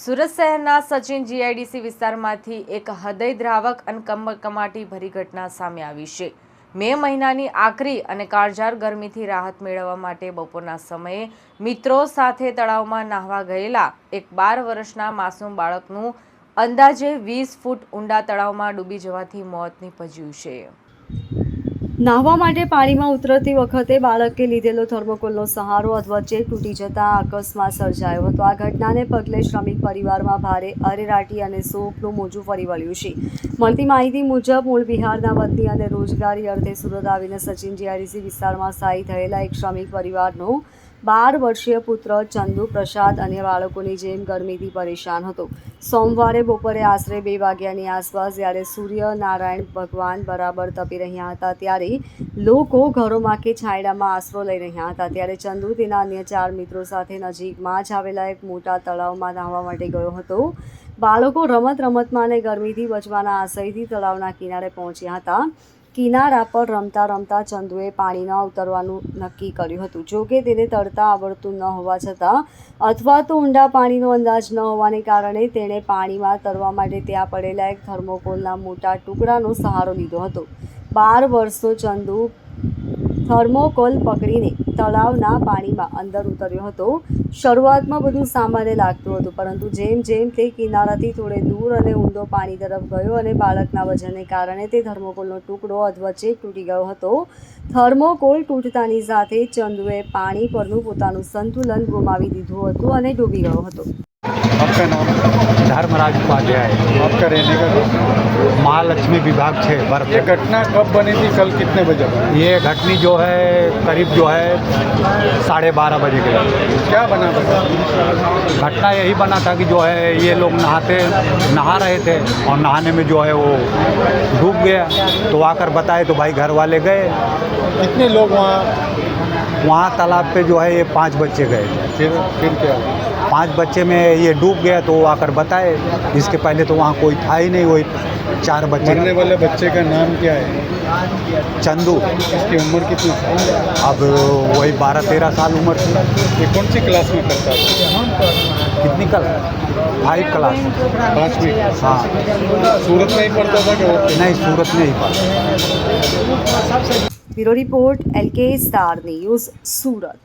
સુરત શહેરના સચિન જીઆઈડીસી વિસ્તારમાંથી એક હૃદયદ્રાવક અને કમકમાટી ભરી ઘટના સામે આવી છે। મે મહિનાની આખરી અને કાળઝાળ ગરમીથી રાહત મેળવવા માટે બપોરના સમયે મિત્રો સાથે તળાવમાં નાહવા ગયેલા એક 12 વર્ષના માસૂમ બાળકનું અંદાજે 20 ફૂટ ઊંડા તળાવમાં ડૂબી જવાથી મોત નીપજ્યું છે। નાહવા માટે પાણીમાં ઉતરતી વખતે બાળકે લીધેલો થર્મોકોલનો સહારો અધવચ્ચે તૂટી જતા અકસ્માત સર્જાયો હતો। આ ઘટનાને પગલે શ્રમિક પરિવારમાં ભારે અરેરાટી અને શોકનું મોજું ફરી વળ્યું છે। મળતી માહિતી મુજબ મૂળ બિહારના વતની અને રોજગારી અર્થે સુરત આવીને સચિન જીઆઈડીસી વિસ્તારમાં સ્થાયી થયેલા એક શ્રમિક પરિવારનો 12 વર્ષીય પુત્ર ચંદુ પ્રસાદ અન્ય બાળકોની જેમ ગરમીથી પરેશાન હતો। સોમવારે બપોરે આશરે 2 વાગ્યાની આસપાસ જ્યારે સૂર્યનારાયણ ભગવાન બરાબર તપી રહ્યા હતા ત્યારે લોકો ઘરોમાં કે છાંયડામાં આશરો લઈ રહ્યા હતા ત્યારે ચંદુ તેના અન્ય 4 મિત્રો સાથે નજીકમાં જ આવેલા એક મોટા તળાવમાં નાહવા માટે ગયો હતો। બાળકો રમતમાં અને ગરમીથી બચવાના આશયથી તળાવના કિનારે પહોંચ્યા હતા। કિનારા પર રમતા રમતા ચંદુએ પાણીમાં ઉતરવાનું નક્કી કર્યું હતું। જો કે તેને તરતા આવડતું ન હોવા છતાં અથવા તો ઊંડા પાણીનો અંદાજ ન હોવાને કારણે તેણે પાણીમાં તરવા માટે ત્યાં પડેલા એક થર્મોકોલના મોટા ટુકડાનો સહારો લીધો હતો। 12 વર્ષનો ચંદુ થર્મોકોલ પકડીને તળાવના પાણીમાં અંદર ઉતર્યો હતો। શરૂઆતમાં બધું સામાન્ય લાગતું હતું પરંતુ જેમ જેમ તે કિનારાથી થોડે દૂર અને ઊંડો પાણી તરફ ગયો અને બાળકના વજનને કારણે તે થર્મોકોલનો ટુકડો અધવચ્ચે તૂટી ગયો હતો। થર્મોકોલ તૂટતાની સાથે ચંદુએ પાણી પરનું પોતાનું સંતુલન ગુમાવી દીધું હતું અને ડૂબી ગયો હતો। आपका नाम? धर्मराज उपाध्याय। आपका रहने का कहाँ? महालक्ष्मी विभाग 6 वर्ष। ये घटना कब बनी थी? कल कितने बजे? ये घटनी जो है करीब जो है 12:30 बजे के। क्या बना था? घटना यही बना था कि जो है ये लोग नहा रहे थे और नहाने में जो है वो डूब गया तो आकर बताए तो भाई घर वाले गए। कितने लोग वहाँ तालाब पे जो है ये 5 बच्चे गए थे। फिर क्या? 5 बच्चे में ये डूब गया तो आकर बताए। इसके पहले तो वहाँ कोई था ही नहीं, वही 4 बच्चे। मरने वाले बच्चे का नाम क्या है? चंदू। इसकी उम्र कितनी थी? अब वही 12-13 साल उम्र थी। ये कौन सी क्लास में करता था? कितनी क्लास? 5 क्लास। 5वीं? हाँ। सूरत में ही पढ़ता था कि और? नहीं, सूरत में ही पढ़ा। Bureau report LK star news सूरत।